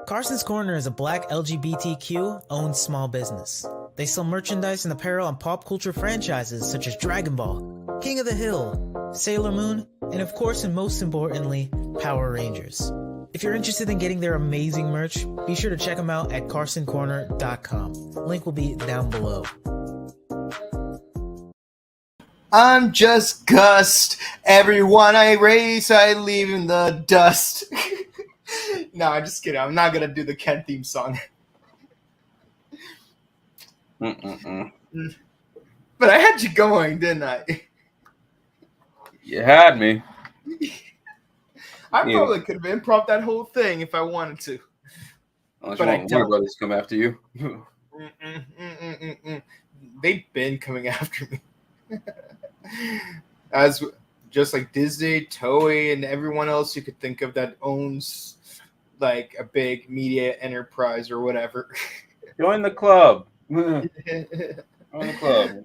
Carson's Corner is a black LGBTQ-owned small business. They sell merchandise and apparel on pop culture franchises such as Dragon Ball, King of the Hill, Sailor Moon, and of course and most importantly, Power Rangers. If you're interested in getting their amazing merch, be sure to check them out at carsoncorner.com. The link will be down below. I'm just Gust. Everyone I race, I leave in the dust. No, I'm just kidding. I'm not going to do the Ken theme song. But I had you going, didn't I? You had me. I probably could have improv that whole thing if I wanted to. Unless you want Warner Brothers to come after you. They've been coming after me. As just like Disney, Toei, and everyone else you could think of that owns like a big media enterprise or whatever. Join the club. Join the club.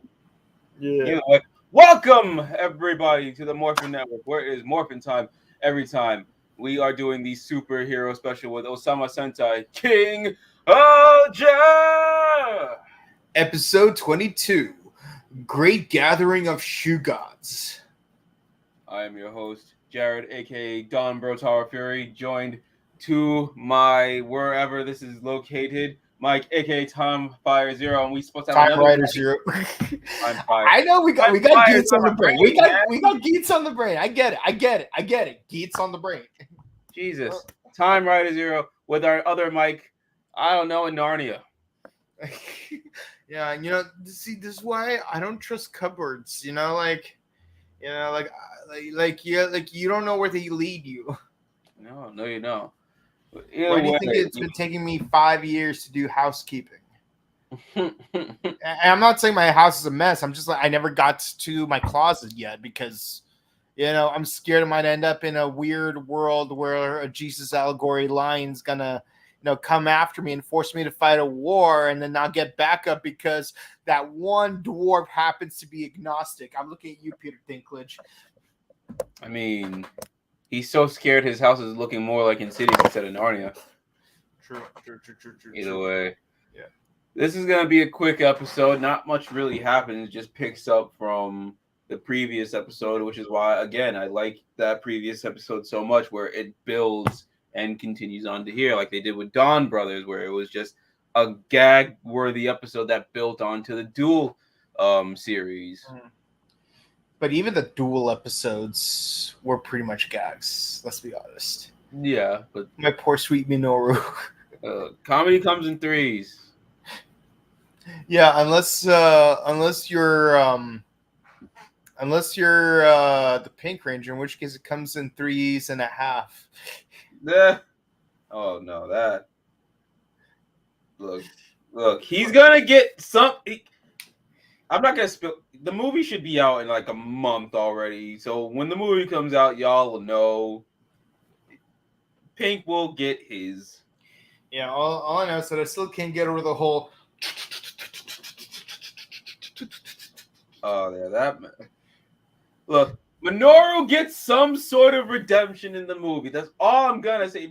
Yeah. Anyway, welcome everybody to the Morphin Network, where it is Morphin time every time. We are doing the Superhero Special with Ohsama Sentai KingOhger. Episode 22. Great Gathering of Shugods. I am your host, Jared, aka Don Bro Tower Fury, joined to my wherever this is located, Mike, aka Tom Fire Zero, and we supposed to have Kamen Rider Zero. I know we got Geets on the brain. We got Geets on the brain. I get it. Geets on the brain. Jesus. Time Rider Zero with our other Mike, I don't know, in Narnia. Yeah, see, this is why I don't trust cupboards. You don't know where they lead you. No, you know. Why do you think it's been taking me 5 years to do housekeeping? And I'm not saying my house is a mess. I'm just like, I never got to my closet yet because, I'm scared I might end up in a weird world where a Jesus allegory lion's gonna come after me and force me to fight a war and then not get backup because that one dwarf happens to be agnostic. I'm looking at you, Peter Dinklage. I mean, he's so scared his house is looking more like Insidious instead of Narnia. True. Either way. Yeah. This is going to be a quick episode. Not much really happens. It just picks up from the previous episode, which is why, again, I like that previous episode so much where it builds and continues on to here, like they did with Dawn Brothers, where it was just a gag-worthy episode that built onto the Duel series. But even the Duel episodes were pretty much gags, let's be honest. Yeah, but my poor sweet Minoru. Comedy comes in threes. Yeah, unless you're the Pink Ranger, in which case it comes in 3.5. Oh no, that look, he's gonna get some. I'm not gonna spill. The movie should be out in like a month already. So when the movie comes out, y'all will know. Pink will get his. Yeah, all I know is that I still can't get over the whole. Oh yeah, that man. Look. Minoru gets some sort of redemption in the movie. That's all I'm gonna say.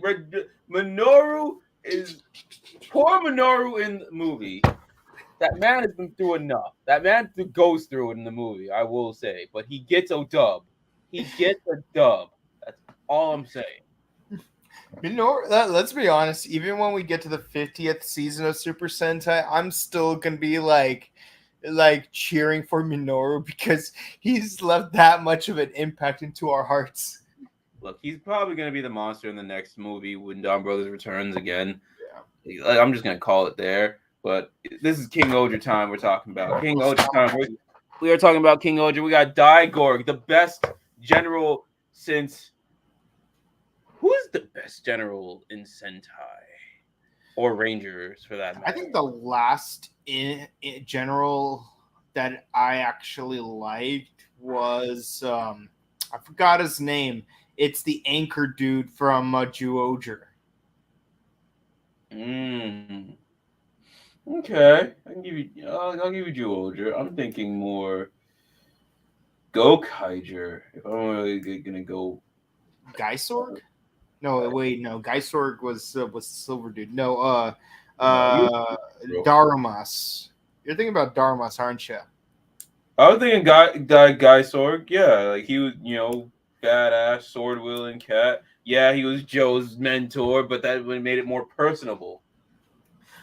Minoru is poor Minoru in the movie. That man has been through enough. That man goes through it in the movie, I will say. But he gets a dub. That's all I'm saying. Minoru, let's be honest. Even when we get to the 50th season of Super Sentai, I'm still gonna be like cheering for Minoru because he's left that much of an impact into our hearts. Look, he's probably going to be the monster in the next movie when Dawn Brothers returns again. Yeah. I'm just going to call it there. But this is KingOhger time we're talking about. KingOhger time. We are talking about KingOhger. We got Daigorg, the best general since... Who's the best general in Sentai? Or Rangers, for that matter. I think the last in general that I actually liked was I forgot his name. It's the anchor dude from KingOhger. Okay, I'll give you KingOhger. I'm thinking more Gokaiger. If I'm really gonna go Gaisorg? No, wait, no. Guy Sorg was Silver Dude. No, No, Darumas. You're thinking about Darumas, aren't you? I was thinking Guy Sorg. Yeah, like he was, badass sword wielding cat. Yeah, he was Joe's mentor, but that made it more personable.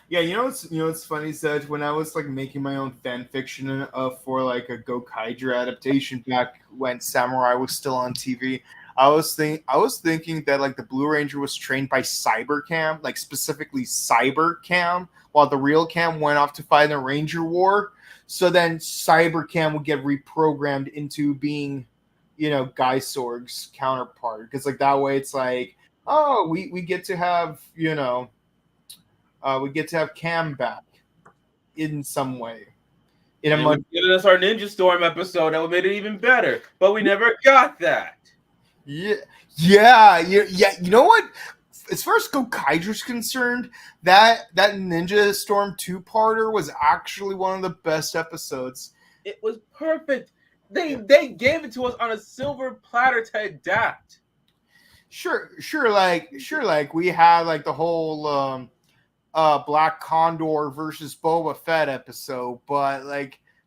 Yeah, what's funny is that when I was like making my own fan fiction for like a Gokaiger adaptation back when Samurai was still on TV, I was thinking that like the Blue Ranger was trained by Cybercam, like specifically Cybercam, while the real Cam went off to fight in the Ranger War. So then Cybercam would get reprogrammed into being, Guy Sorg's counterpart, because like that way it's like, oh, we get to have we get to have Cam back in some way. In a month, giving us our Ninja Storm episode that would made it even better, but we never got that. Yeah. You know what? As far as Gokaiger's concerned, that Ninja Storm 2-parter was actually one of the best episodes. It was perfect. They gave it to us on a silver platter to adapt. Sure. Like we had like the whole Black Condor versus Boba Fett episode, but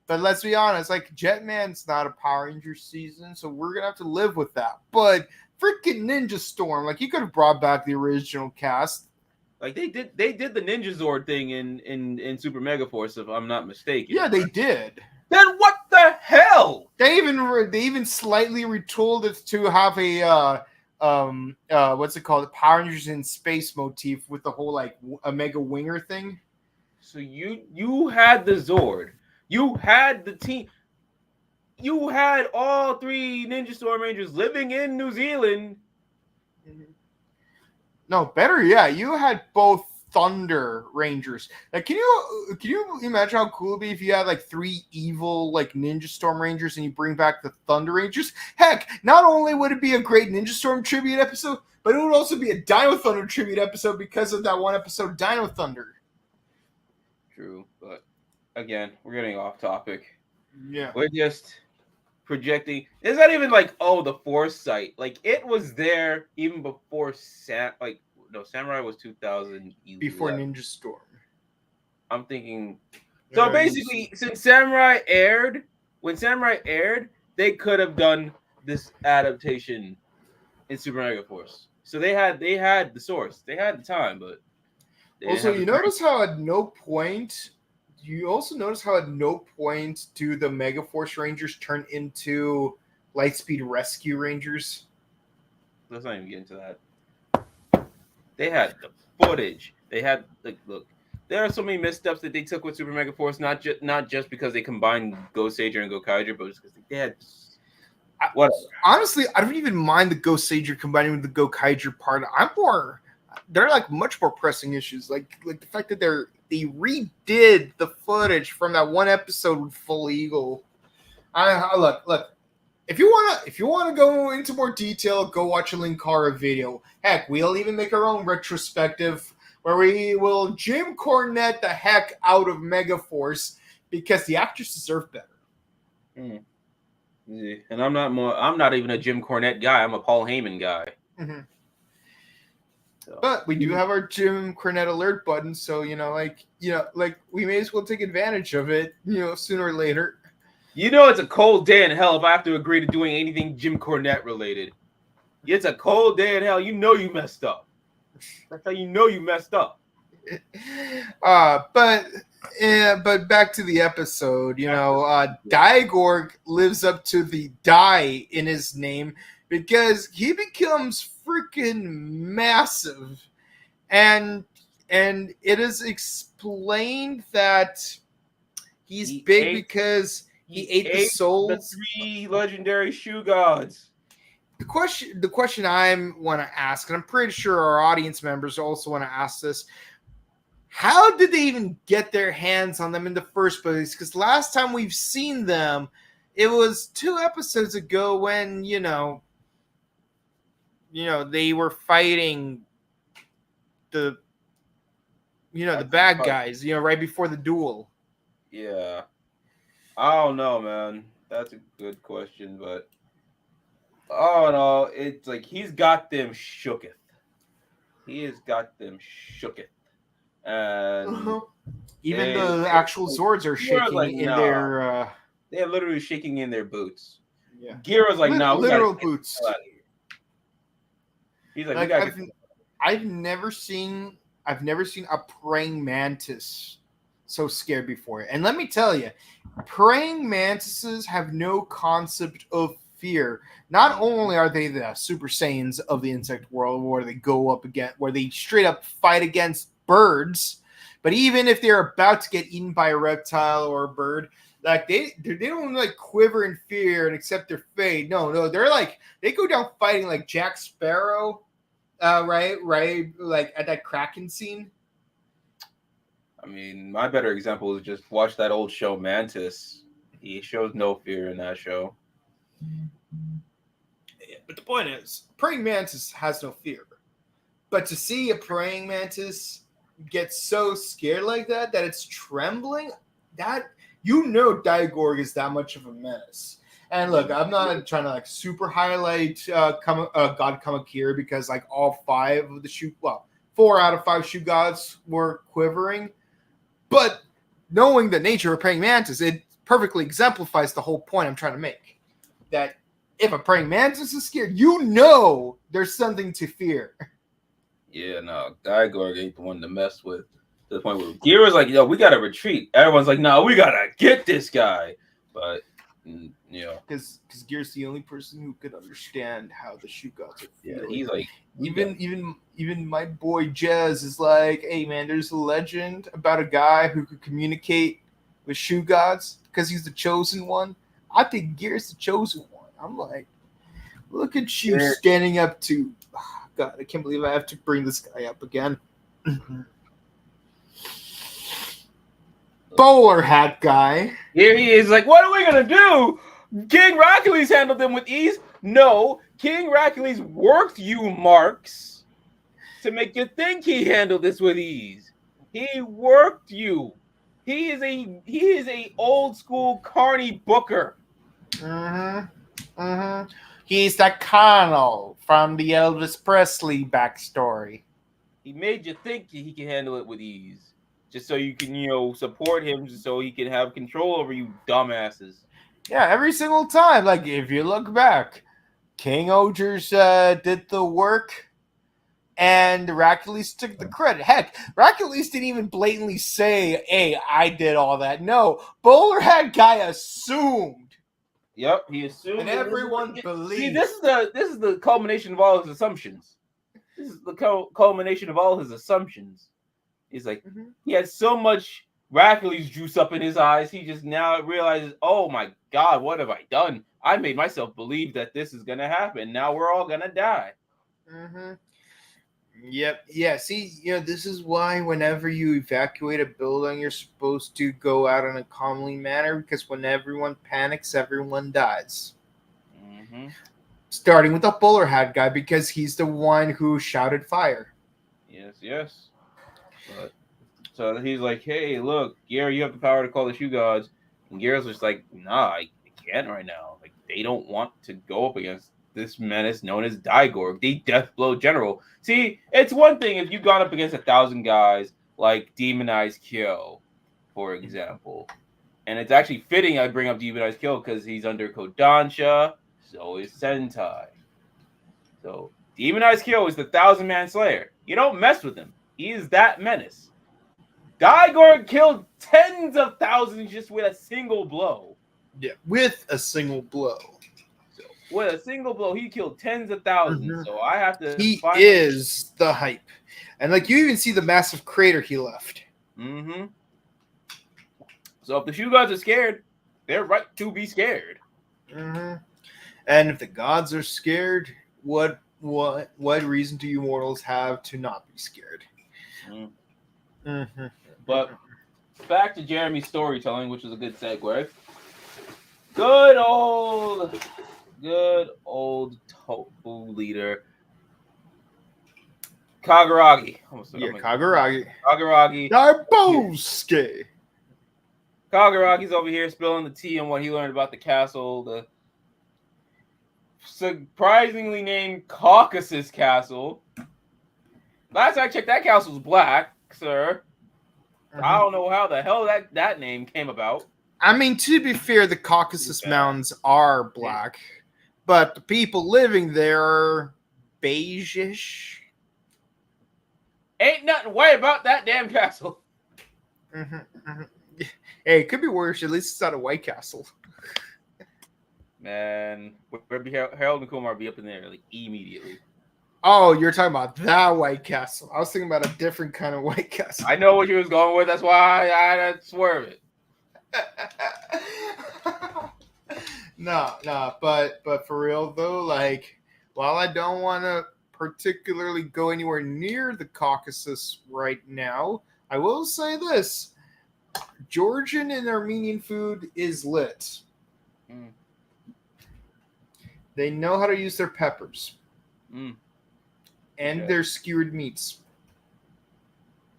let's be honest, like Jetman's not a Power Ranger season, so we're gonna have to live with that. But freaking Ninja Storm, like you could have brought back the original cast. Like they did the Ninja Zord thing in Super Mega Force, if I'm not mistaken. Yeah, they did. Then what the hell? They even slightly retooled it to have a what's it called? Power Rangers in space motif with the whole like a mega winger thing. So you had the Zord, you had the team, you had all 3 Ninja Storm Rangers living in New Zealand. No, better, yeah. You had both Thunder Rangers. Like, can you imagine how cool it'd be if you had like 3 evil like Ninja Storm Rangers and you bring back the Thunder Rangers? Heck, not only would it be a great Ninja Storm tribute episode, but it would also be a Dino Thunder tribute episode because of that one episode, Dino Thunder. True, but again, we're getting off topic. Yeah, we're just projecting. It's not even like, oh, the foresight. Like it was there even before Samurai was 2011. Before Ninja Storm. I'm thinking. So basically, since Samurai aired, they could have done this adaptation in Super Mega Force. So they had the source, they had the time, but also you notice how at no point. You also notice how at no point do the Mega Force Rangers turn into Lightspeed Rescue Rangers? Let's not even get into that. They had the footage. They had look. There are so many missteps that they took with Super Mega Force, not just because they combined Goseiger and Gokaiger, but just because they had. Honestly, I don't even mind the Goseiger combining with the Gokaiger part. They're like much more pressing issues, like the fact that they redid the footage from that one episode with Full Eagle. Look. If you wanna go into more detail, go watch a Linkara video. Heck, we'll even make our own retrospective where we will Jim Cornette the heck out of Megaforce because the actors deserve better. Yeah. And I'm not even a Jim Cornette guy. I'm a Paul Heyman guy. Mm-hmm. But we do have our Jim Cornette alert button, so we may as well take advantage of it, sooner or later. It's a cold day in hell if I have to agree to doing anything Jim Cornette related. It's a cold day in hell. You messed up. That's how you messed up. But back to the episode, Diagorg lives up to the die in his name because he becomes freaking massive, and it is explained that he's big because he ate the souls. The 3 legendary Shugods. The question I want to ask, and I'm pretty sure our audience members also want to ask this: how did they even get their hands on them in the first place? Because last time we've seen them, it was 2 episodes ago when they were fighting the bad guys, right before the duel. Yeah. I don't know, man. That's a good question, but all in all, it's like he's got them shooketh. He has got them shooketh. And even the actual Zords are shaking like, in their. They're literally shaking in their boots. Yeah, Gira's like, "No, literal boots." He's like, like I've never seen a praying mantis so scared before. And let me tell you, praying mantises have no concept of fear. Not only are they the Super Saiyans of the insect world, where they go up against, where they straight up fight against birds, but even if they're about to get eaten by a reptile or a bird, like they don't like quiver in fear and accept their fate. No, they're like they go down fighting like Jack Sparrow, right, like at that Kraken scene. I mean, my better example is just watch that old show Mantis. He shows no fear in that show. Yeah, but the point is, praying mantis has no fear. But to see a praying mantis get so scared like that it's trembling, that Daigorg is that much of a menace. And look, I'm not trying to like super highlight God Kamakiri because like all 4 out of 5 shoe gods were quivering. But knowing the nature of praying mantis, it perfectly exemplifies the whole point I'm trying to make. That if a praying mantis is scared, there's something to fear. Yeah, no, Daigorg ain't the one to mess with. To the point where Gira's like, "Yo, we gotta retreat." Everyone's like, "No, we gotta get this guy." But because Gira's the only person who could understand how the shoe gods are feeling. Yeah, he's like, even my boy Jez is like, "Hey man, there's a legend about a guy who could communicate with shoe gods because he's the chosen one." I think Gira's the chosen one. I'm like, look at you standing up to. Oh, God, I can't believe I have to bring this guy up again. Bowler hat guy. Here he is, like, what are we gonna do? King Hercules handled them with ease. No, King Hercules worked you, Marks, to make you think he handled this with ease. He worked you. He is a old school Carney Booker. He's the Colonel from the Elvis Presley backstory. He made you think he can handle it with ease, just so you can, support him, so he can have control over you dumbasses. Yeah, every single time. Like, if you look back, KingOhger did the work, and Hercules took the credit. Heck, Hercules didn't even blatantly say, "Hey, I did all that." No, Bowler hat guy assumed. Yep, he assumed, and everyone believed. See, this is the culmination of all his assumptions. This is the culmination of all his assumptions. He's like, he had so much Hercules juice up in his eyes. He just now realizes, oh my God, what have I done? I made myself believe that this is gonna happen. Now we're all gonna die. Yep. Yeah. See, this is why whenever you evacuate a building, you're supposed to go out in a calmly manner, because when everyone panics, everyone dies. Starting with the bowler hat guy, because he's the one who shouted fire. Yes. But, so he's like, "Hey, look, Gira, you have the power to call the shoe gods." And Gira's just like, "Nah, I can't right now. Like, they don't want to go up against this menace known as Daigorg, the Death Blow General." See, it's one thing if you've gone up against 1,000 guys like Demonized Kyo, for example. And it's actually fitting I bring up Demonized Kyo because he's under Kodansha, so is Sentai. So Demonized Kyo is the 1,000-man slayer. You don't mess with him. He is that menace. Daigorg killed tens of thousands just with a single blow. Yeah, with a single blow. With a single blow, he killed tens of thousands. So I have to. He is the hype, and like you even see the massive crater he left. So if the shoe gods are scared, they're right to be scared. And if the gods are scared, what reason do you mortals have to not be scared? But back to Jeremy's storytelling, which is a good segue. Good old Tofu leader Kaguragi. Kaguragi. Darbosuke. Kaguragi's over here spilling the tea on what he learned about the castle, the surprisingly named Caucasus Castle. Last I checked, that castle's black, sir. Mhm. I don't know how the hell that name came about. I mean, to be fair, the Caucasus Mountains are black, but the people living there are beige-ish. Ain't nothing white about that damn castle. Hey, it could be worse. At least it's not a White Castle. Man, Harold and Kumar be up in there like immediately. Oh, you're talking about that White Castle. I was thinking about a different kind of White Castle. I know what you was going with. That's why I swerve it. No, but for real though, like, while I don't want to particularly go anywhere near the Caucasus right now, I will say this: Georgian and Armenian food is lit. Mm. They know how to use their peppers and Okay. their skewered meats.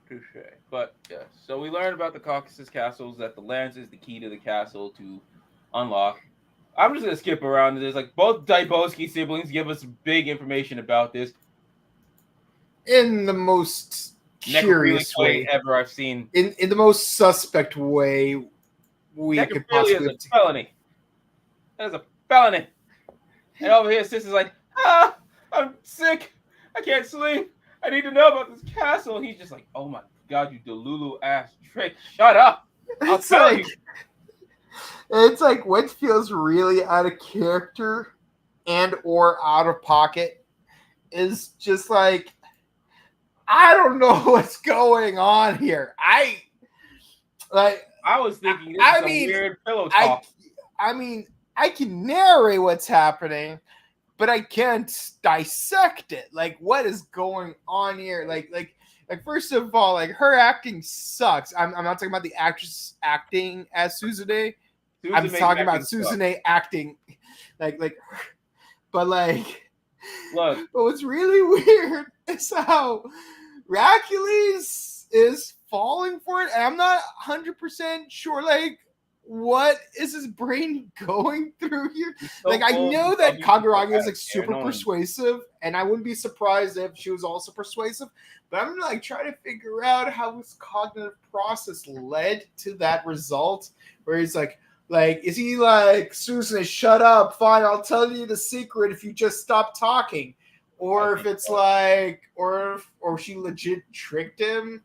Touche. But yeah, so we learned about the Caucasus castles, that the lens is the key to the castle to unlock. I'm just gonna skip around this. Like, both Dybowski siblings give us big information about this. In the most curious way ever I've seen. In the most suspect way we could possibly. Is a felony. That is a felony. And over here, sister's like, I'm sick. I can't sleep. I need to know about this castle. And he's just like, oh my God, you Delulu ass trick. Shut up. I'll tell you. It's like what feels really out of character and or out of pocket is just like, I don't know what's going on here. I was thinking this is a weird pillow talk. I can narrate what's happening, but I can't dissect it. Like, what is going on here? Like first of all, like, her acting sucks. I'm not talking about the actress acting as Suzune. I'm talking about Suzune acting, but what's really weird is how Hercules is falling for it, and I'm not 100% sure, like, what is his brain going through here? So like, I know that Kaguragi is like super persuasive, and I wouldn't be surprised if she was also persuasive, but I'm like trying to figure out how his cognitive process led to that result, where he's like, is he like, Susan, shut up, fine, I'll tell you the secret if you just stop talking. Or if it's like, or she legit tricked him,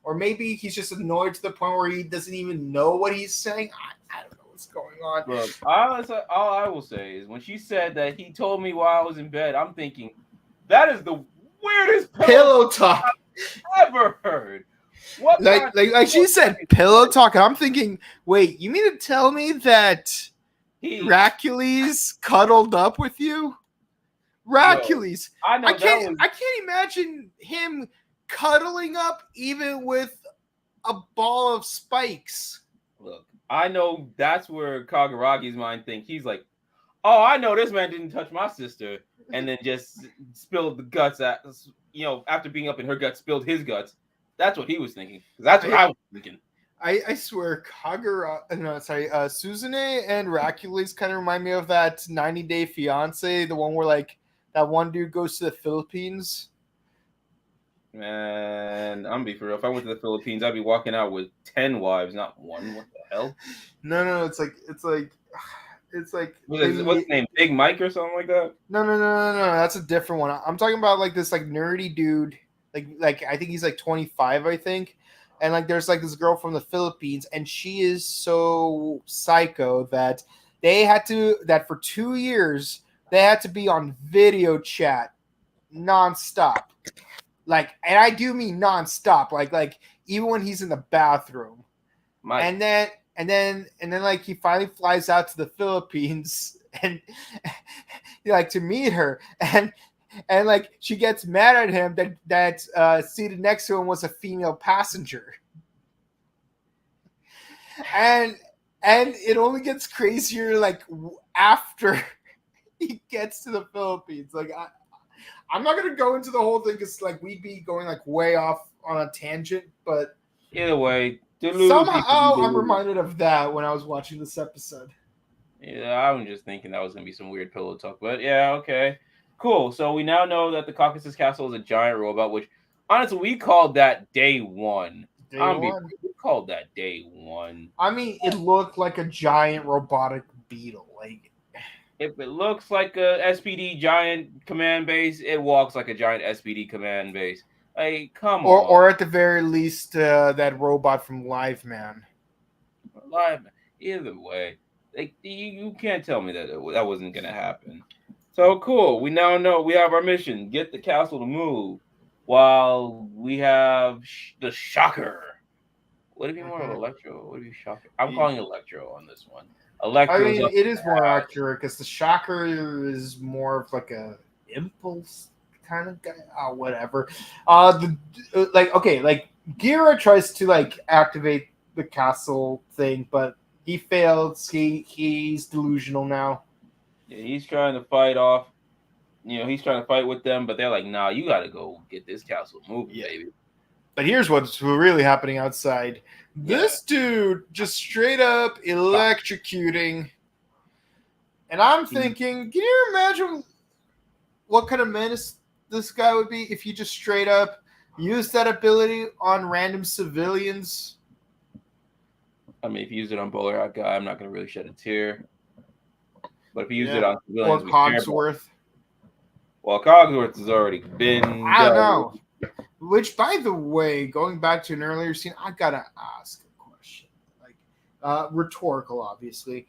or maybe he's just annoyed to the point where he doesn't even know what he's saying. I don't know what's going on. Look, all I will say is when she said that he told me while I was in bed, I'm thinking, that is the weirdest pillow talk I've ever heard. What like she said, pillow talk, and I'm thinking, wait, you mean to tell me that Hercules cuddled up with you? Hercules. I can't imagine him cuddling up even with a ball of spikes. Look, I know that's where Kaguragi's mind thinks. He's like, oh, I know this man didn't touch my sister, and then just spilled the guts after being up in her guts, spilled his guts. That's what he was thinking. That's what I was thinking. I swear, Suzune and Hercules kind of remind me of that 90 Day Fiance, the one where like that one dude goes to the Philippines. Man, I'm gonna be for real. If I went to the Philippines, I'd be walking out with 10 wives, not one. What the hell? No, it's like what's his name? Big Mike or something like that? No, that's a different one. I'm talking about like this like nerdy dude, like I think he's like 25, I think. And like there's like this girl from the Philippines, and she is so psycho that for 2 years they had to be on video chat nonstop. Like, and I do mean nonstop. Like even when he's in the bathroom. And then like he finally flies out to the Philippines and like to meet her, and like she gets mad at him that seated next to him was a female passenger. And it only gets crazier like after he gets to the Philippines. Like I'm not gonna go into the whole thing because like we'd be going like way off on a tangent, but either way, somehow I'm reminded of that when I was watching this episode. Yeah, I was just thinking that was gonna be some weird pillow talk, but yeah, okay, cool. So we now know that the Caucasus Castle is a giant robot, which honestly, we called that day one. Day one. We called that day one. I mean, it looked like a giant robotic beetle. Like, if it looks like a SPD giant command base, it walks like a giant SPD command base. Like, come on. Or at the very least, that robot from Live Man. Either way, like you can't tell me that that wasn't gonna happen. So cool. We now know we have our mission: get the castle to move, while we have the Shocker. What if you want Electro? What if you Shocker? I'm calling Electro on this one. Electro. I mean, it is more accurate because the Shocker is more of like a impulse kind of guy. Whatever. Gira tries to like activate the castle thing, but he fails. He's delusional now. Yeah, he's trying to fight off. He's trying to fight with them, but they're like, "Nah, you got to go get this castle moving, baby." But here's what's really happening outside. This dude just straight up electrocuting. And I'm thinking, can you imagine what kind of menace this guy would be if you just straight up used that ability on random civilians? I mean, if you use it on Bowler Hat Guy, I'm not going to really shed a tear. But if you use it on civilians... Or Cogsworth. Well, Cogsworth has already been... I don't know. Which, by the way, going back to an earlier scene, I gotta ask a question, like rhetorical, obviously.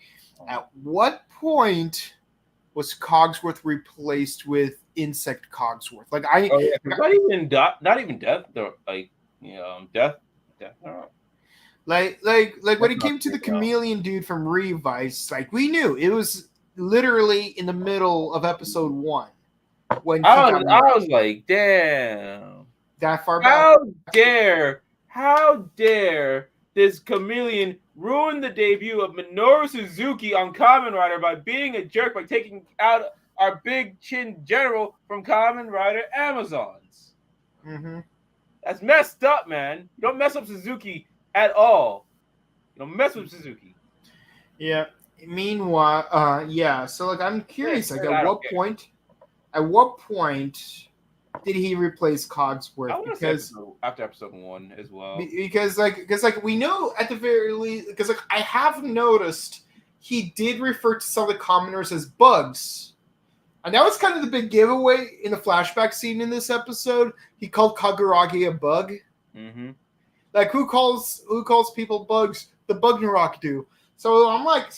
At what point was Cogsworth replaced with Insect Cogsworth? Like not even Death, though. Like Death. Like when it came to the chameleon dude from Revice, like we knew it was literally in the middle of episode 1 when I was like, damn. That far back. How dare this chameleon ruin the debut of Minoru Suzuki on Kamen Rider by being a jerk by taking out our big chin general from Kamen Rider Amazons. Mm-hmm. That's messed up, man. You don't mess up Suzuki at all. You don't mess with Suzuki. Yeah. Meanwhile, so like I'm curious, like at what point did he replace Cogsworth? Because after episode 1 as well. Because we know at the very least, because like I have noticed he did refer to some of the commoners as bugs, and that was kind of the big giveaway in the flashback scene in this episode. He called Kaguragi a bug. Mm-hmm. Like who calls people bugs? The Bugnarok do. So I'm like,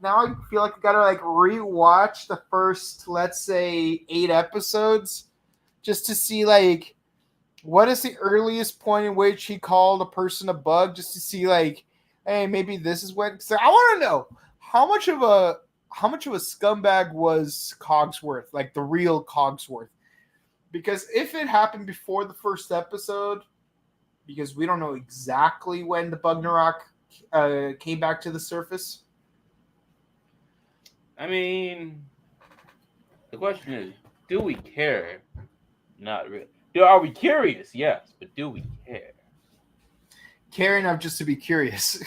now I feel like I gotta like rewatch the first, let's say, 8 episodes. Just to see, like, what is the earliest point in which he called a person a bug? Just to see, like, hey, maybe this is when. So I want to know how much of a scumbag was Cogsworth, like the real Cogsworth, because if it happened before the first episode, because we don't know exactly when the Bugnarok came back to the surface. I mean, the question is, do we care? Not really. Are we curious? Yes, but do we care? Care enough just to be curious.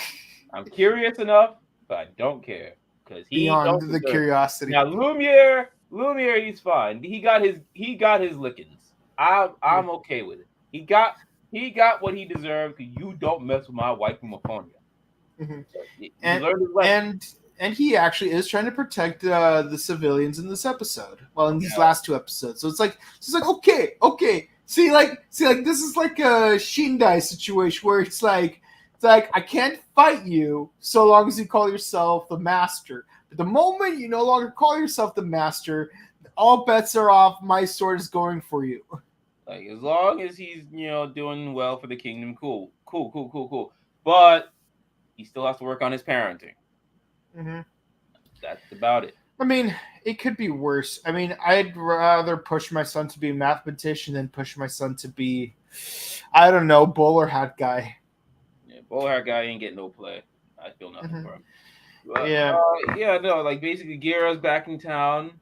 I'm curious enough, but I don't care because beyond the curiosity. Now Lumiere, he's fine. He got his lickings. I'm okay with it. He got what he deserved because you don't mess with my wife from Maponia. Mm-hmm. And he actually is trying to protect the civilians in this episode. Well, in these last 2 episodes. So it's like okay. See, this is like a Shindai situation where it's like I can't fight you so long as you call yourself the master. But the moment you no longer call yourself the master, all bets are off. My sword is going for you. Like as long as he's doing well for the kingdom, cool. But he still has to work on his parenting. Mm-hmm. That's about it. I mean, it could be worse. I mean, I'd rather push my son to be a mathematician than push my son to be, I don't know, bowler hat guy. Yeah, bowler hat guy ain't getting no play. I feel nothing for him. But, like basically Gira's back in town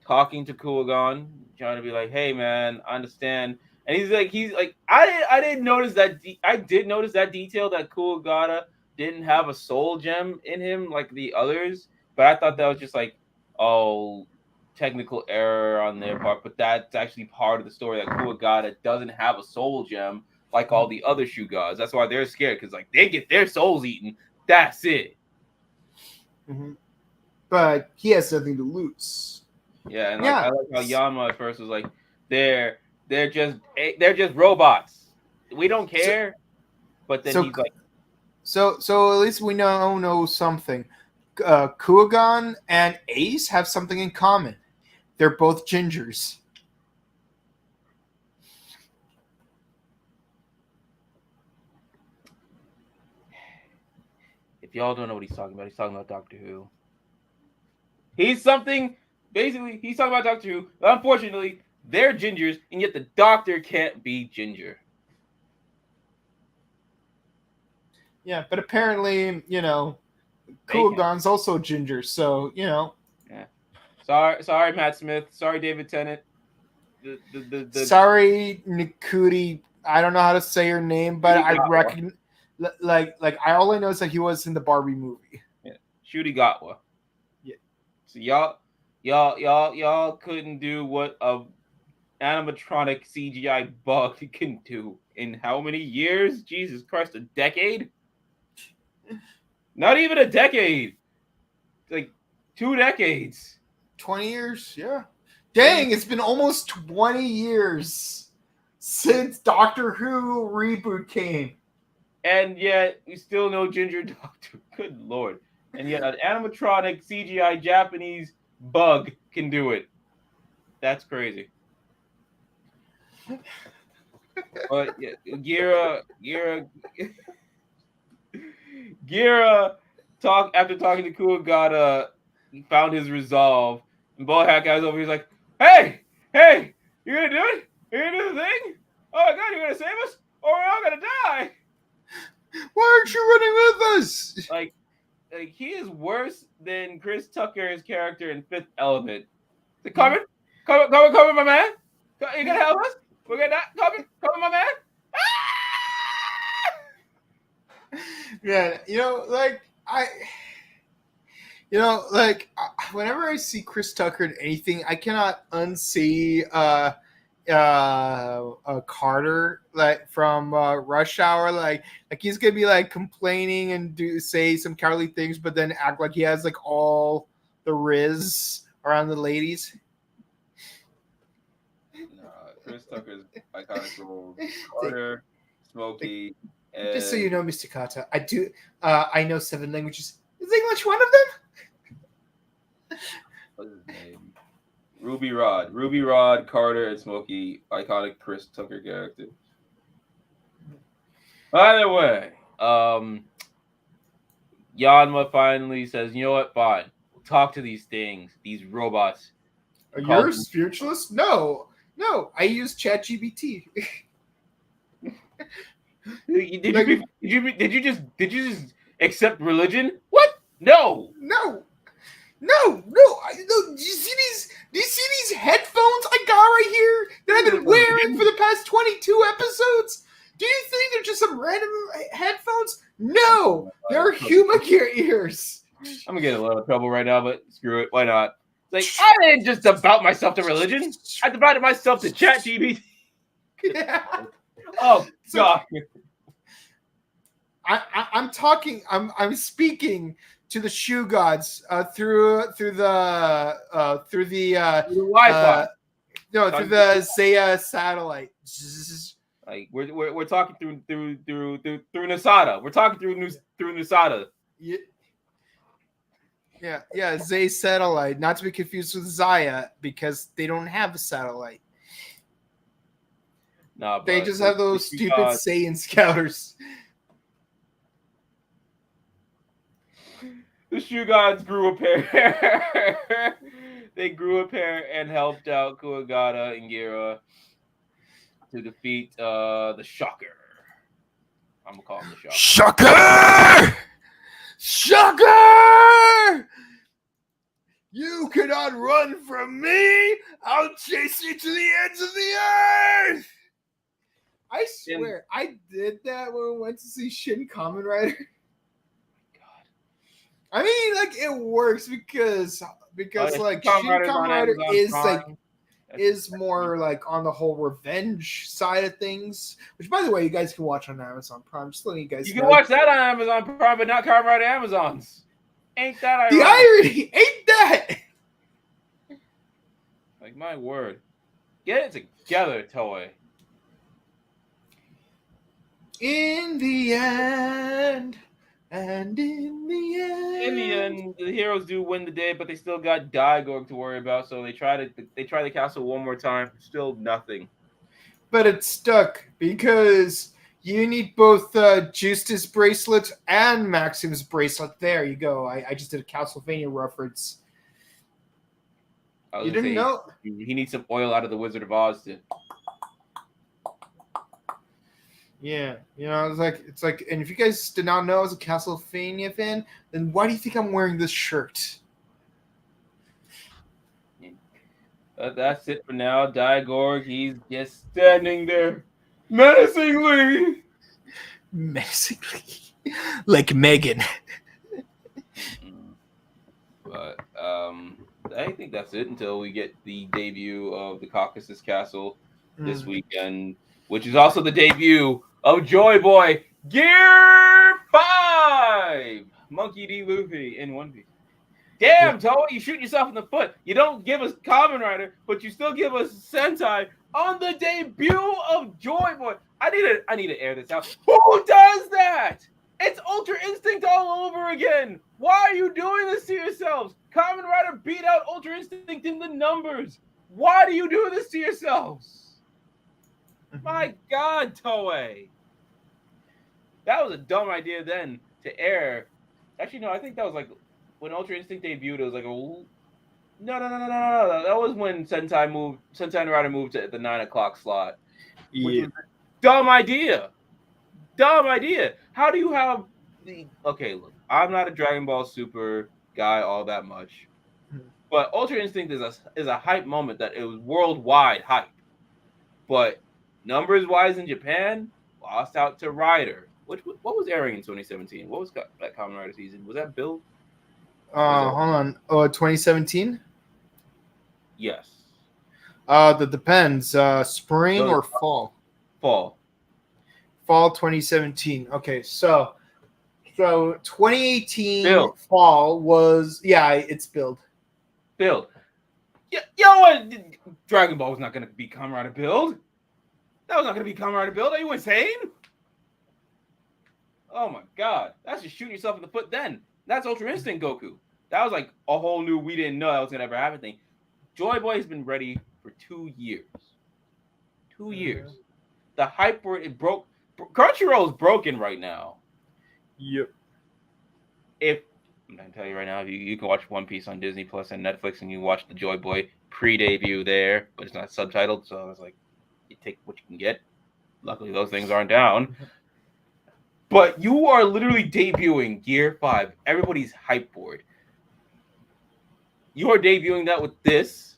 talking to Kuwagon, trying to be like, hey man, I understand. And he's like, I didn't notice that. I did notice that detail that Kuwagata didn't have a soul gem in him like the others, but I thought that was just like, oh, technical error on their part, but that's actually part of the story that KingOhger doesn't have a soul gem like all the other Shugods. That's why they're scared, because like they get their souls eaten. That's it. Mm-hmm. But he has nothing to lose. Yeah, and like I like how Yama at first was like, they're just robots. We don't care. But then he's like, so at least we know something. KingOhger and Ace have something in common. They're both gingers. If y'all don't know what he's talking about Doctor Who. He's talking about Doctor Who. Unfortunately, they're gingers, and yet the Doctor can't be ginger. Yeah, but apparently, KingOhger's also ginger, so, Yeah. Sorry, Matt Smith. Sorry, David Tennant. Sorry, Nikuti. I don't know how to say your name, but I recognize... all I know is that he was in the Barbie movie. Yeah. Shugods. Yeah. So y'all couldn't do what a animatronic CGI bug can do in how many years? Jesus Christ, a decade? Not even a decade. Like 2 decades. 20 years? Yeah. Dang, it's been almost 20 years since Doctor Who reboot came. And yet, we still know Ginger Doctor. Good Lord. And yet, an animatronic CGI Japanese bug can do it. That's crazy. But yeah, Gira after talking to KingOhger, he found his resolve. And Bohack guys over, he's like, hey, you gonna do it? You gonna do the thing? Oh my god, you gonna save us? Or we're all gonna die. Why aren't you running with us? Like he is worse than Chris Tucker's character in Fifth Element. Come, my man. You gonna help us? We're gonna come, my man. Yeah, whenever I see Chris Tucker in anything, I cannot unsee Carter from Rush Hour. Like he's gonna be complaining and say some cowardly things, but then act like he has all the riz around the ladies. Chris Tucker's iconic role. Carter, Smokey. Just so you know, Mr. Kata, I know 7 languages. Is English one of them? What's his name? Ruby Rod, Carter, and Smokey, iconic Chris Tucker character. By the way, Yanma finally says, you know what, fine. We'll talk to these things, these robots. You're a spiritualist? No, I use ChatGPT. Did you just accept religion? What? No. Do you see these headphones I got right here that I've been wearing for the past 22 episodes? Do you think they're just some random headphones? No, they're human ears. I'm gonna get in a lot of trouble right now, but screw it. Why not? I didn't just devote myself to religion. I devoted myself to ChatGPT. Yeah. Oh God. I'm speaking to the Shugods through the Wi-Fi. Through the Zaya satellite. Like we're talking through Nasada. We're talking through Nasada. Yeah, Zay satellite, not to be confused with Zaya, because they don't have a satellite. No, they just have those stupid Saiyan scouters. The Shugods grew a pair. They grew a pair and helped out KingOhger and Gira to defeat the Shocker. I'm gonna call him the Shocker. Shocker! You cannot run from me! I'll chase you to the ends of the earth! I swear, I did that when we went to see Shin Kamen Rider. I mean, it works because because like Shin Kamen Rider is more like on the whole revenge side of things. Which, by the way, you guys can watch on Amazon Prime. Just letting you guys know. You can watch that on Amazon Prime, but not Kamen Rider Amazons. Ain't that ironic? The irony, ain't that? Like, my word. Get it together, Toei. In the end, and in the end, the heroes do win the day, but they still got Daigorg to worry about. So they try the castle one more time. Still nothing. But it's stuck because you need both Justice bracelet and Maxim's bracelet. There you go. I just did a Castlevania reference. You didn't know? He needs some oil out of the Wizard of Oz to. Yeah, it's like, and if you guys did not know I was a Castlevania fan, then why do you think I'm wearing this shirt? That's it for now. Daigorg, he's just standing there, menacingly, like Megan. But I think that's it until we get the debut of the Caucasus Castle this weekend, which is also the debut of Joy Boy Gear 5, Monkey D. Luffy in One Piece. Damn, Toei, you shoot yourself in the foot. You don't give us Kamen Rider, but you still give us Sentai on the debut of Joy Boy. I need to air this out. Who does that? It's Ultra Instinct all over again. Why are you doing this to yourselves? Kamen Rider beat out Ultra Instinct in the numbers. Why do you do this to yourselves? My God, Toei. That was a dumb idea then to air. Actually, no, I think that was like when Ultra Instinct debuted. It was like, no. That was when Sentai Rider moved to the 9 o'clock slot. Yeah. Dumb idea. How do you have the... Okay, look, I'm not a Dragon Ball Super guy all that much. But Ultra Instinct is a hype moment that it was worldwide hype. But numbers-wise in Japan, lost out to Rider. What was airing in 2017? What was that Kamen Rider season? Was that Bill? Hold on. Oh, 2017? Yes. That depends. Spring or fall? Fall 2017. Okay, so 2018 Build. fall was it's build. Yeah, you know what? Dragon Ball was not going to be Kamen Rider build. That was not going to be Kamen Rider build. Are you insane? Oh my God, that's just shooting yourself in the foot. Then that's Ultra Instinct Goku. That was like a whole new we didn't know that was going to ever happen thing. Joy Boy has been ready for 2 years. 2 years. The hype where it broke. Crunchyroll is broken right now. Yep. I'm going to tell you right now, you can watch One Piece on Disney Plus and Netflix, and you watch the Joy Boy pre-debut there, but it's not subtitled, so it's like, you take what you can get. Luckily, those things aren't down. But you are literally debuting Gear 5. Everybody's hype board. You are debuting that with this.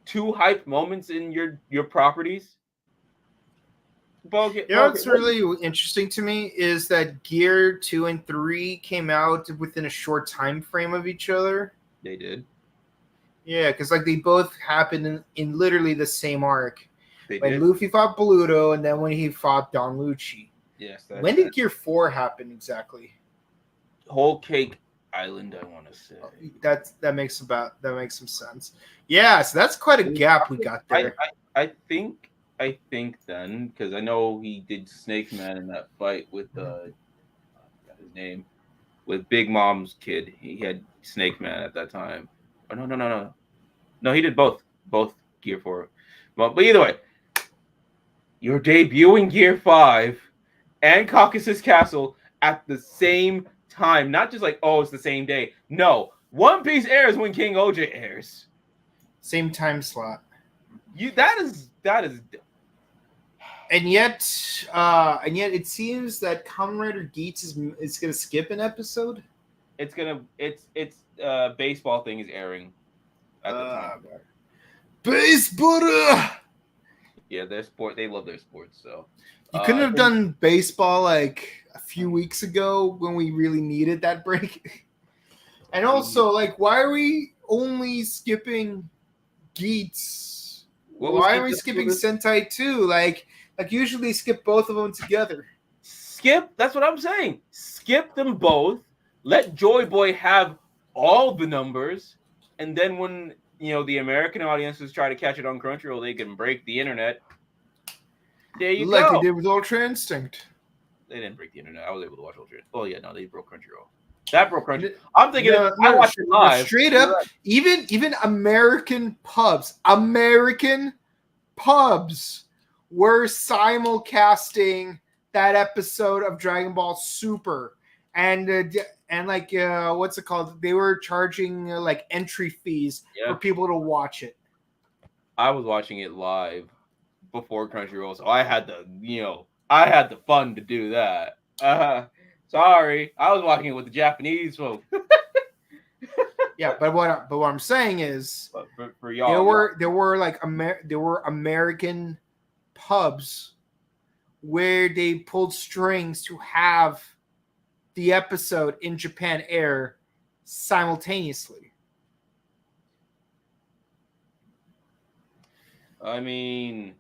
2 hype moments in your properties. What's really interesting to me is that Gear 2 and 3 came out within a short time frame of each other. They did. Yeah, because like they both happened in literally the same arc. They when did. Luffy fought Bluto, and then when he fought Don Lucci. Yes. When did Gear 4 happen exactly? Whole Cake Island, I want to say. That makes some sense. Yeah, so that's quite a gap we got there. I think then, because I know he did Snake Man in that fight with I forgot his name, with Big Mom's kid. He had Snake Man at that time. Oh, no, he did both Gear 4. Well, but either way, you're debuting Gear 5 and Caucasus Castle at the same time. Not just like, oh, it's the same day. No, One Piece airs when KingOhger airs. Same time slot. That is. And yet it seems that Kamen Rider Geats is going to skip an episode. It's baseball thing is airing at the time. Baseball. Yeah, their sport. They love their sports. So you couldn't have done baseball like a few weeks ago when we really needed that break. And also, like, why are we only skipping Geats? Why are we skipping Sentai too? Like usually skip both of them together. Skip. That's what I'm saying. Skip them both. Let Joy Boy have all the numbers, and then when the American audiences try to catch it on Crunchyroll, they can break the internet. There you go. Like they did with Ultra Instinct. They didn't break the internet. I was able to watch Ultra Instinct. Oh yeah, no, they broke Crunchyroll. That broke Crunchyroll. I'm thinking I watched it live. Straight up, even American pubs were simulcasting that episode of Dragon Ball Super, and like what's it called? They were charging like entry fees for people to watch it. I was watching it live before Crunchyroll, so I had the fun to do that. Sorry, I was watching it with the Japanese folks. Yeah, but what I'm saying is, for y'all, there were American pubs where they pulled strings to have the episode in Japan air simultaneously. I mean,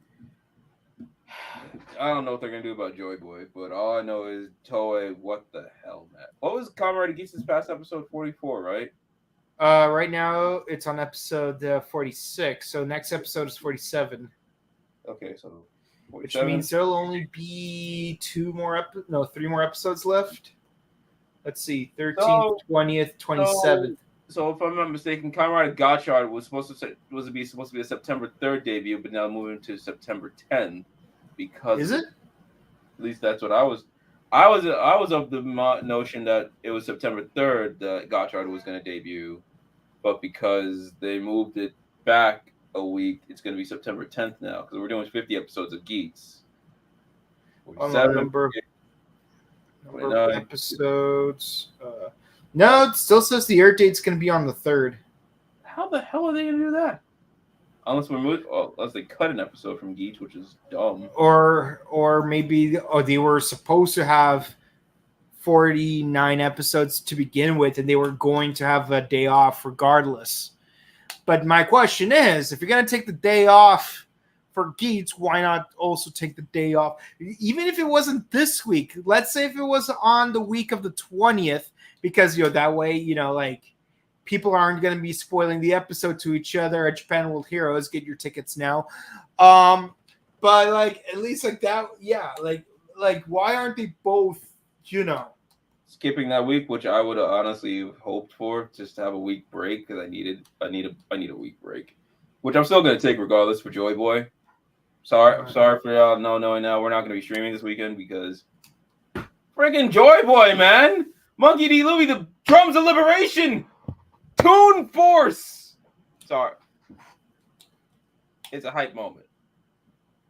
I don't know what they're gonna do about Joy Boy, but all I know is Toei. What the hell, man? What was Kamen Rider Geats this past episode 44, right? Right now it's on episode 46. So next episode is 47. Okay, so 47. Which means there'll only be 3 more episodes left. Let's see, 13th, 20th, 27th. So if I'm not mistaken, Kamen Rider Gotchard was supposed to be a September 3rd debut, but now moving to September 10th because is it? At least that's what I was. I was of the notion that it was September 3rd that Gotchard was going to debut, but because they moved it back a week, it's going to be September 10th now because we're doing 50 episodes of Geats. Number of episodes. No, it still says the air date's going to be on the 3rd. How the hell are they going to do that? Unless they cut an episode from Geats, which is dumb. Or maybe they were supposed to have 49 episodes to begin with, and they were going to have a day off regardless. But my question is, if you're going to take the day off for Geats, why not also take the day off? Even if it wasn't this week, let's say if it was on the week of the 20th, because that way, like people aren't going to be spoiling the episode to each other at Japan World Heroes. Get your tickets now. But like at least like that, yeah. Like why aren't they both? Skipping that week, which I would have honestly hoped for, just to have a week break because I need a week break, which I'm still going to take regardless for Joy Boy. I'm sorry for y'all knowing now we're not going to be streaming this weekend because freaking Joy Boy, man. Monkey D. Louie, the drums of liberation. Toon Force. Sorry. It's a hype moment.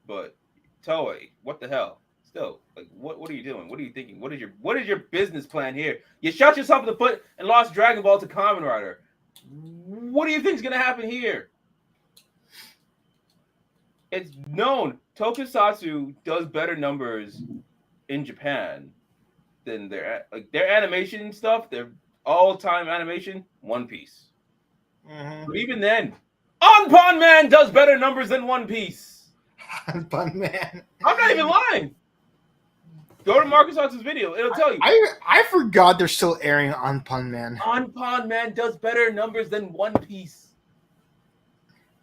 But Toei, what the hell? Still, like what are you doing? What are you thinking? What is your business plan here? You shot yourself in the foot and lost Dragon Ball to Kamen Rider. What do you think is gonna happen here? It's known Tokusatsu does better numbers in Japan than their animation stuff, their all-time animation, One Piece. Mm-hmm. But even then, Anpan Man does better numbers than One Piece. Anpan Man. I'm not even lying. Go to Marcus Arts' video. It'll tell you. I forgot they're still airing Anpan Man. Anpan Man does better numbers than One Piece.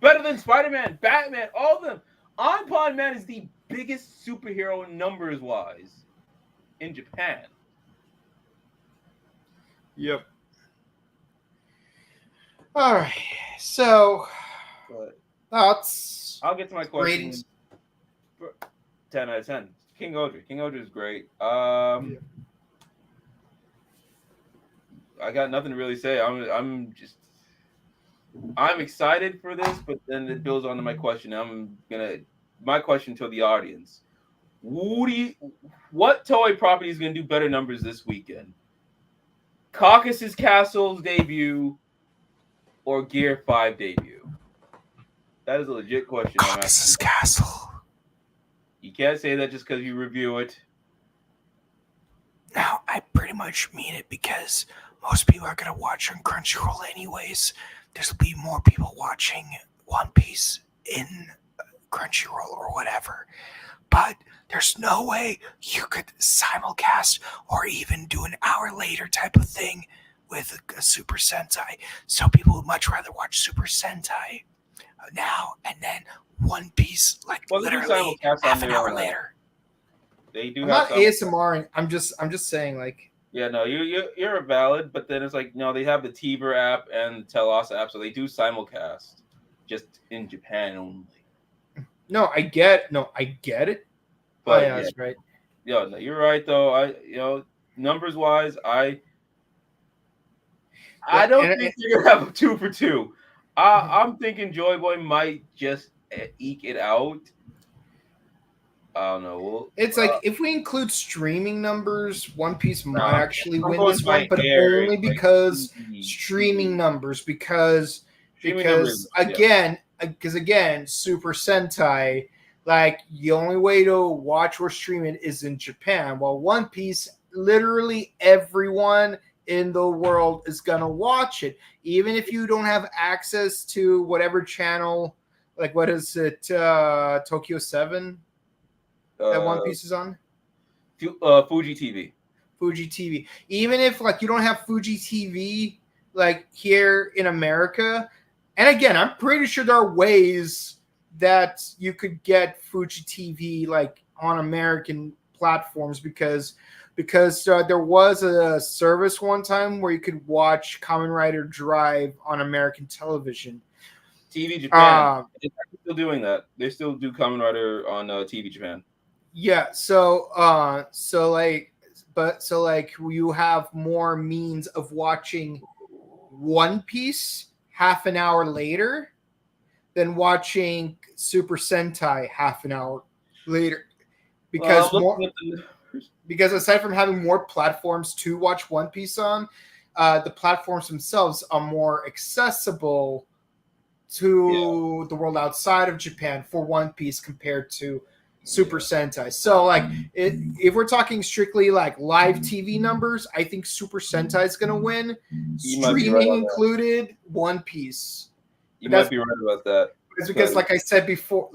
Better than Spider-Man, Batman, all of them. Anpan Man is the biggest superhero numbers-wise in Japan. Yep. All right. So, thoughts. I'll get to my question. Ratings. 10 out of 10. KingOhger. KingOhger is great. I got nothing to really say. I'm excited for this, but then it builds onto my question. My question to the audience: what Toei property is gonna do better numbers this weekend? Caucasus Castle's debut or Gear 5 debut? That is a legit question. Caucasus Castle. You can't say that just because you review it. No, I pretty much mean it because most people are going to watch on Crunchyroll anyways. there'll be more people watching One Piece in Crunchyroll or whatever. But there's no way you could simulcast or even do an hour later type of thing with a Super Sentai. So people would much rather watch Super Sentai now and then One Piece, like literally half an hour later. They do. I'm not ASMR. I'm just saying, like. Yeah, no, you're valid, but then it's like, no, they have the TVer app and the Telos app, so they do simulcast, just in Japan only. No, I get it. But yeah, that's right. Yeah, no, you're right though. Numbers wise, I don't think you're gonna have a 2 for 2. I'm thinking Joy Boy might just eke it out. I don't know. It's like if we include streaming numbers, One Piece might actually win this one, but only because streaming numbers. Because again, Super Sentai, like the only way to watch or stream it is in Japan. While One Piece, literally everyone in the world is gonna watch it, even if you don't have access to whatever channel. Like what is it? Tokyo 7. That One Piece is on? Fuji TV. Fuji TV. Even if like you don't have Fuji TV like here in America, and again, I'm pretty sure there are ways that you could get Fuji TV like on American platforms because there was a service one time where you could watch Kamen Rider Drive on American television. TV Japan. They're still doing that. They still do Kamen Rider on TV Japan. Yeah, so you have more means of watching One Piece half an hour later than watching Super Sentai half an hour later. Because aside from having more platforms to watch One Piece on, the platforms themselves are more accessible to the world outside of Japan for One Piece compared to Super Sentai. So, like, if we're talking strictly like live TV numbers, I think Super Sentai is going to win. Streaming included, One Piece. You might be right about that. Because, like I said before,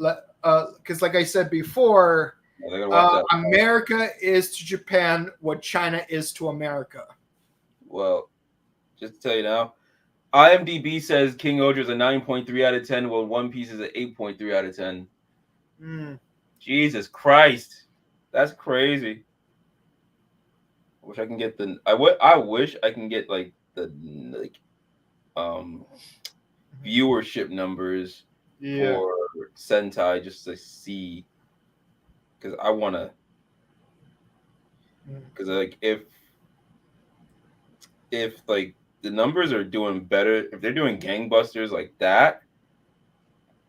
America is to Japan what China is to America. Well, just to tell you now, IMDb says KingOhger is a 9.3 out of 10, while One Piece is an 8.3 out of 10. Jesus Christ, that's crazy. I wish I can get I wish I can get like the viewership numbers for Sentai just to see, because I want to. Because like if like the numbers are doing better, if they're doing gangbusters like that,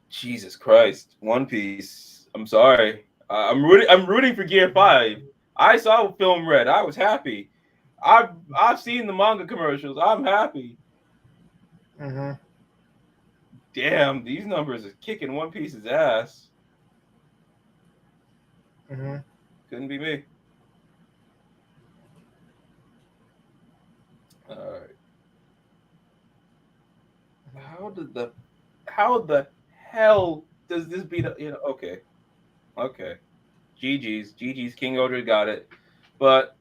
Jesus Christ, One Piece. I'm sorry. I'm rooting for Gear 5. I saw Film Red. I was happy. I've seen the manga commercials. I'm happy. Damn, these numbers are kicking One Piece's ass. Couldn't be me. All right. How the hell does this beat up? Okay. GG's KingOhger got it. But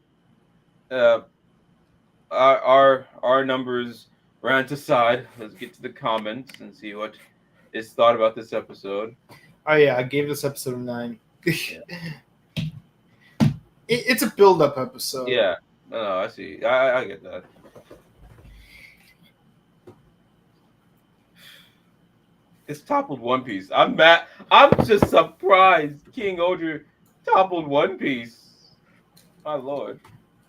our numbers rant aside, let's get to the comments and see what is thought about this episode. Oh yeah, I gave this episode a 9. It's a build-up episode. Yeah. No, I see. I get that. It's toppled One Piece. I'm mad. I'm just surprised KingOhger toppled One Piece. My lord.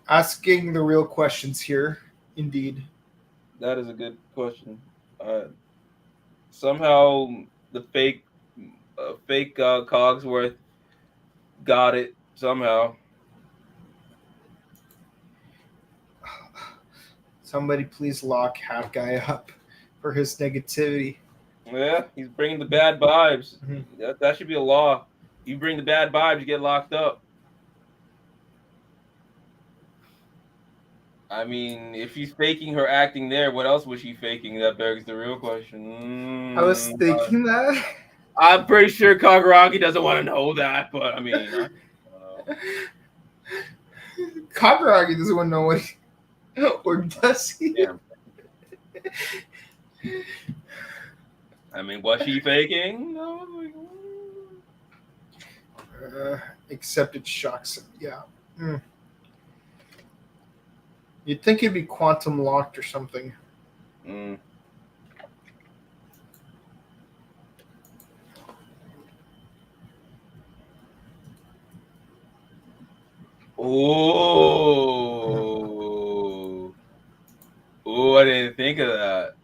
Asking the real questions here, indeed. That is a good question. Somehow the fake Cogsworth got it somehow. Somebody please lock Half Guy up for his negativity. Yeah, he's bringing the bad vibes. That should be a law. You bring the bad vibes, you get locked up. I mean, if she's faking her acting there, what else was she faking? That begs the real question. I was thinking that. I'm pretty sure Kagaraki doesn't want to know that, but I mean, I don't know. Kagaraki doesn't want to know what or does he? Yeah. I mean, was she faking? No. Except it shocks him. Yeah. Mm. You'd think it'd be quantum locked or something. Mm. Oh, I didn't think of that.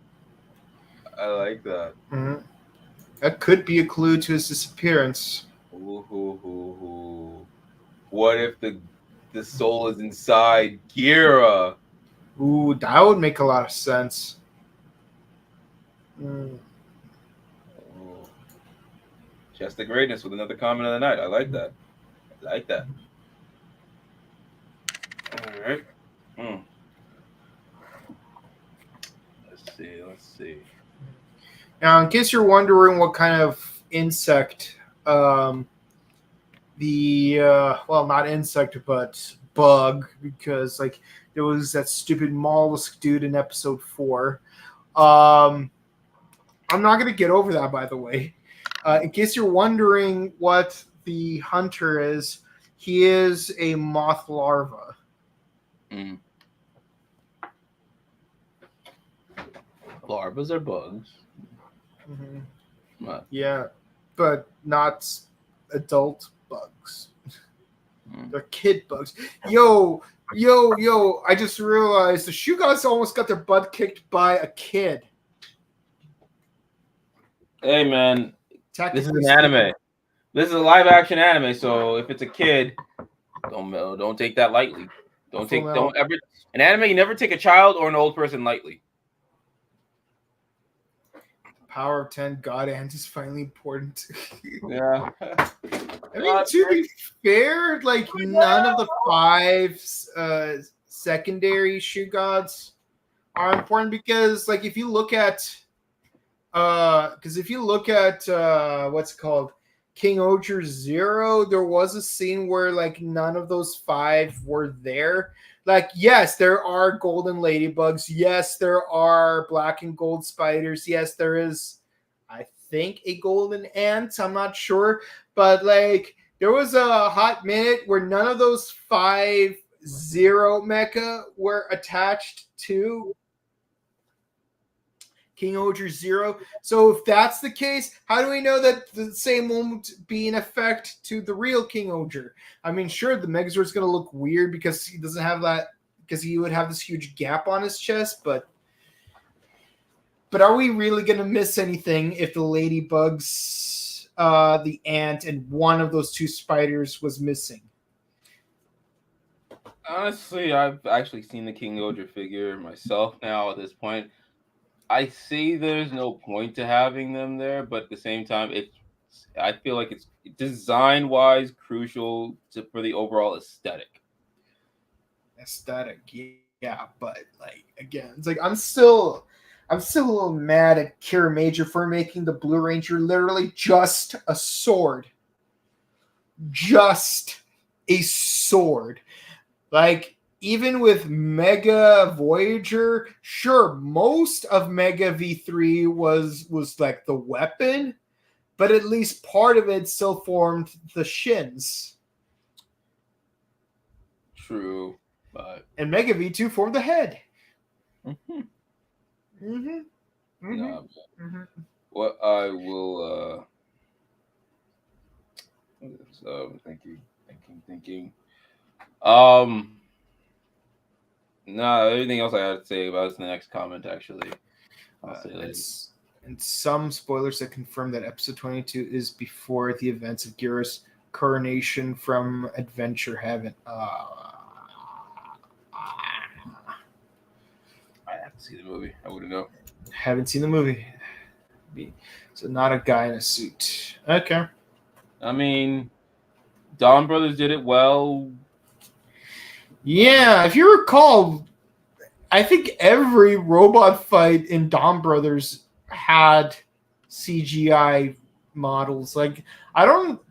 I like that. Mm-hmm. That could be a clue to his disappearance. Ooh. What if the soul is inside Gira? Ooh, that would make a lot of sense. Just the greatness with another comment of the night. I like that. All right. Let's see. Now, in case you're wondering what kind of insect not insect, but bug, because like there was that stupid mollusk dude in episode 4. I'm not gonna get over that, by the way. In case you're wondering what the hunter is, he is a moth larva. Mm. Larvas are bugs. Mm-hmm. What? Yeah, but not adult bugs. They're kid bugs. Yo! I just realized the Shugods almost got their butt kicked by a kid. Hey, man. This is an anime. This is a live action anime, so if it's a kid, don't take that lightly. Don't ever an anime. You never take a child or an old person lightly. Power of 10 God Ant is finally important. Yeah. I mean, to be fair, like none of the 5 secondary Shugods are important because, like, if you look at what's it called, KingOhger 0, there was a scene where like none of those 5 were there. Like, yes, there are golden ladybugs. Yes, there are black and gold spiders. Yes, there is, I think, a golden ant. I'm not sure. But, like, there was a hot minute where none of those 5 Zero mecha were attached to KingOhger 0. So if that's the case, how do we know that the same won't be in effect to the real KingOhger? I mean, sure, the Megazord is going to look weird because he doesn't have that, because he would have this huge gap on his chest, but are we really going to miss anything if the ladybugs, the ant, and one of those 2 spiders was missing? Honestly, I've actually seen the KingOhger figure myself now at this point. I see there's no point to having them there, but at the same time, I feel like it's design-wise crucial for the overall aesthetic. Yeah, but like again, it's like I'm still a little mad at Kira Major for making the Blue Ranger literally just a sword. Just a sword. Like, even with Mega Voyager, sure, most of Mega V3 was like the weapon, but at least part of it still formed the shins. True, but and Mega V2 formed the head. What I will thinking. No, everything else I had to say about is the next comment, actually. I'll say later. And some spoilers that confirm that episode 22 is before the events of Gira's coronation from Adventure Heaven. I have to see the movie. I wouldn't know. Haven't seen the movie. So not a guy in a suit. Okay. I mean, Dawn Brothers did it well. Yeah, if you recall, I think every robot fight in Dawn Brothers had CGI models. Like, I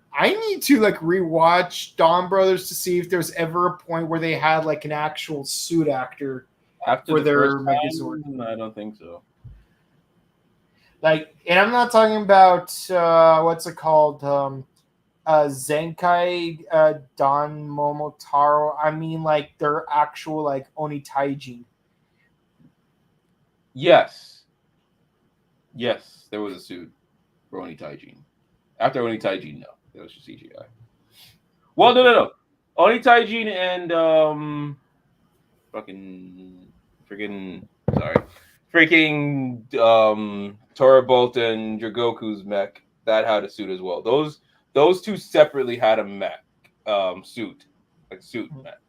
need to like rewatch Dawn Brothers to see if there's ever a point where they had like an actual suit actor After for the their first Megazord. time, I don't think so. Like, and I'm not talking about what's it called? Zenkai Don Momotaro. I mean like their actual like Oni Taijin. Yes, there was a suit for Oni Taijin. After Oni Taijin, no, that was just CGI. Well, no. Oni Taijin and freaking Torbolt and Dragoku's mech that had a suit as well. Those two separately had a mech suit, like suit mech.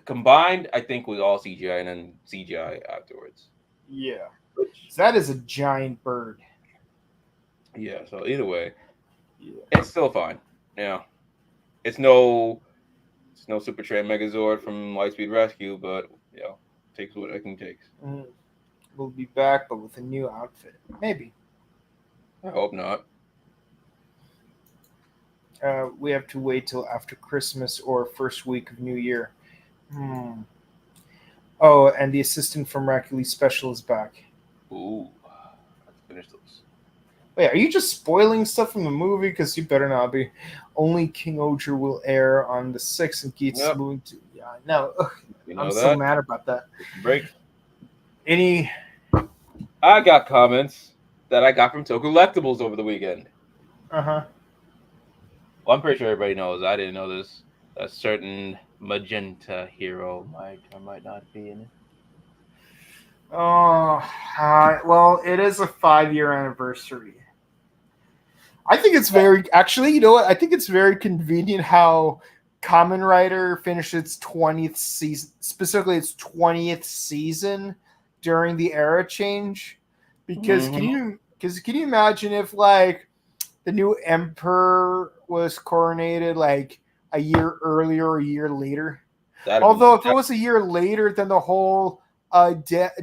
Combined, I think was all CGI and then CGI afterwards. Yeah, that is a giant bird. Yeah, so either way, it's still fine. Yeah, it's no Super Train Megazord from Lightspeed Rescue, but takes what it can take. We'll be back, but with a new outfit, maybe. I hope not. We have to wait till after Christmas or first week of New Year. Oh, and the assistant from Hercules Special is back. Ooh, let's finish those. Wait, are you just spoiling stuff from the movie? Because you better not be. Only KingOhger will air on the 6th and Geats moving to... Yeah, no. I'm so mad about that. Break. I got comments that I got from Toku Collectibles over the weekend. Uh-huh. Well, I'm pretty sure everybody knows. I didn't know this. A certain magenta hero might not be in it. Oh, well, it is a 5-year anniversary. I think it's actually, you know what? I think it's very convenient how Kamen Rider finished its 20th season, specifically its 20th season during the era change. Because can you imagine if like the new emperor was coronated like a year earlier or a year later? Although if it was a year later, then the whole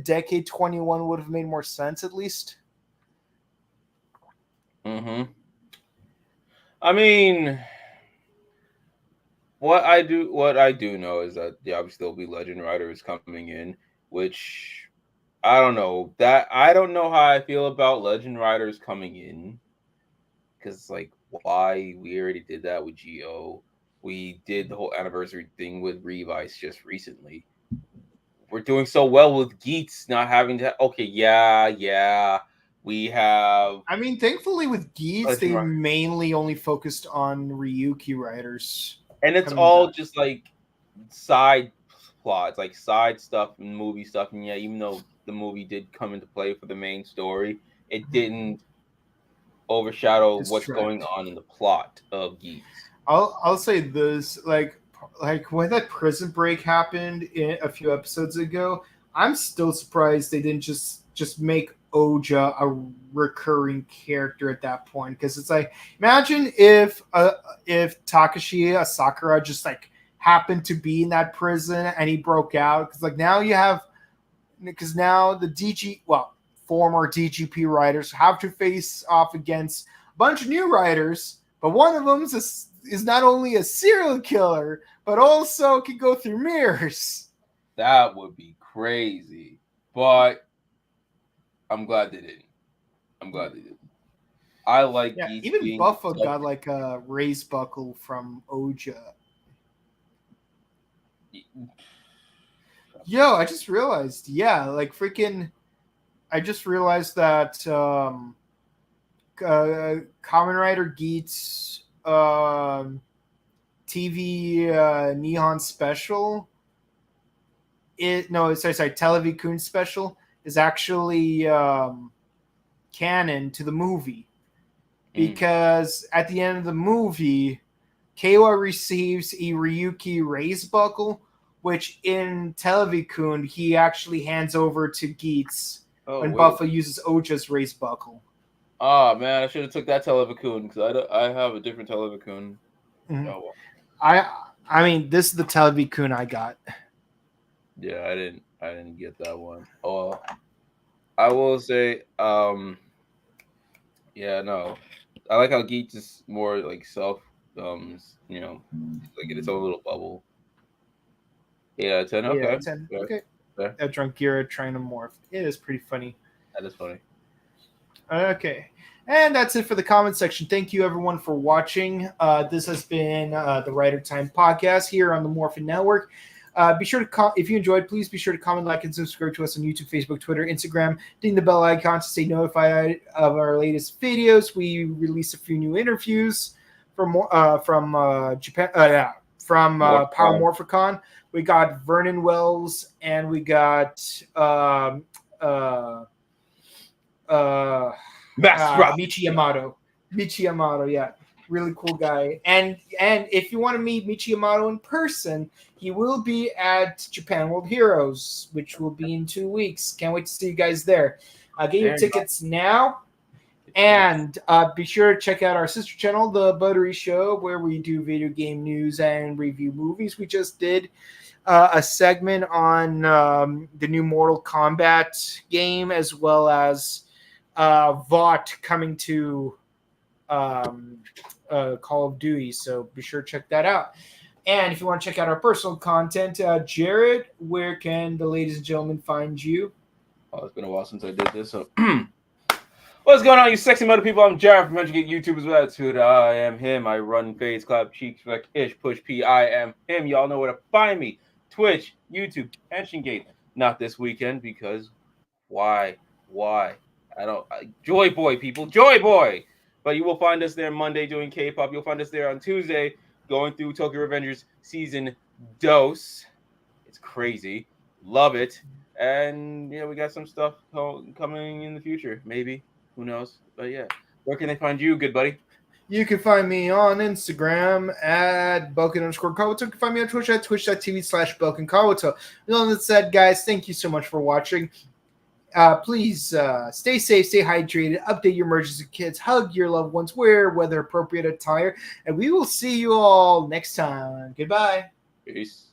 decade 21 would have made more sense at least. I mean, what I do know is that obviously there'll be Legend Riders coming in, which I don't know. I don't know how I feel about Legend Riders coming in, because like, why? We already did that with Geo. We did the whole anniversary thing with Revice just recently. We're doing so well with Geats not having to. Okay, yeah. We have. I mean, thankfully with Geats, they mainly only focused on Ryuki riders, and it's all just like side plots, like side stuff and movie stuff. And yeah, even though the movie did come into play for the main story, it didn't overshadow what's going on in the plot of Geats. I'll say this, like when that prison break happened a few episodes ago, I'm still surprised they didn't just make Oja a recurring character at that point, because it's like, imagine if Takashi Sakura just like happened to be in that prison and he broke out, because now the former DGP riders have to face off against a bunch of new riders, but one of them is not only a serial killer but also can go through mirrors. That would be crazy, but I'm glad they didn't. I like even Buffa got like a raise buckle from Oja. Yo, I just realized, that Kamen Rider Geats TV Nihon Special. Televikun Special is actually canon to the movie, because at the end of the movie, Keiwa receives a Ryuki raise buckle, which in Televikun he actually hands over to Geats when Buffa uses Oja's raise buckle. Oh man, I should have took that Televikun, because I have a different Televikun. Mm-hmm. Oh, well. I mean, this is the Televikun I got. Yeah, I I didn't get that one. Oh, I will say, yeah, no. I like how Geeks is more like self, like in its own little bubble. Yeah, 10. Okay. Yeah, 10. Yeah. Okay. Yeah. That Drunkira trying to morph. It is pretty funny. That is funny. Okay. And that's it for the comment section. Thank you, everyone, for watching. This has been the Writer Time podcast here on the Morphin Network. Be sure to, if you enjoyed, please be sure to comment, like, and subscribe to us on YouTube, Facebook, Twitter, Instagram. Ding the bell icon to stay notified of our latest videos. We released a few new interviews from Japan, from Power Morphicon. We got Vernon Wells, and we got Michi Yamato. Michi Yamato, yeah. Really cool guy. And if you want to meet Michi Yamato in person, he will be at Japan World Heroes, which will be in 2 weeks. Can't wait to see you guys there. Get your tickets now. And be sure to check out our sister channel, The Buttery Show, where we do video game news and review movies. We just did a segment on the new Mortal Kombat game, as well as VOT coming to Call of Duty. So be sure to check that out. And if you want to check out our personal content, Jared, where can the ladies and gentlemen find you? Oh, it's been a while since I did this. So, what's going on, you sexy mother people? I'm Jared from Educate YouTubers with Attitude. I am him. I run face, clap cheeks, like ish, push P. I am him. Y'all know where to find me. Twitch, YouTube, Henshin Gate. Not this weekend because why? Joy Boy, people. Joy Boy. But you will find us there Monday doing K-pop. You'll find us there on Tuesday going through Tokyo Revengers Season Dose. It's crazy. Love it. And, yeah, we got some stuff coming in the future. Maybe. Who knows? But, yeah. Where can they find you, good buddy? You can find me on Instagram at Boken_Kawato. You can find me on Twitch at twitch.tv/BokenKawato. With all that said, guys, thank you so much for watching. Please stay safe, stay hydrated, update your emergency kits, hug your loved ones, wear weather-appropriate attire, and we will see you all next time. Goodbye. Peace.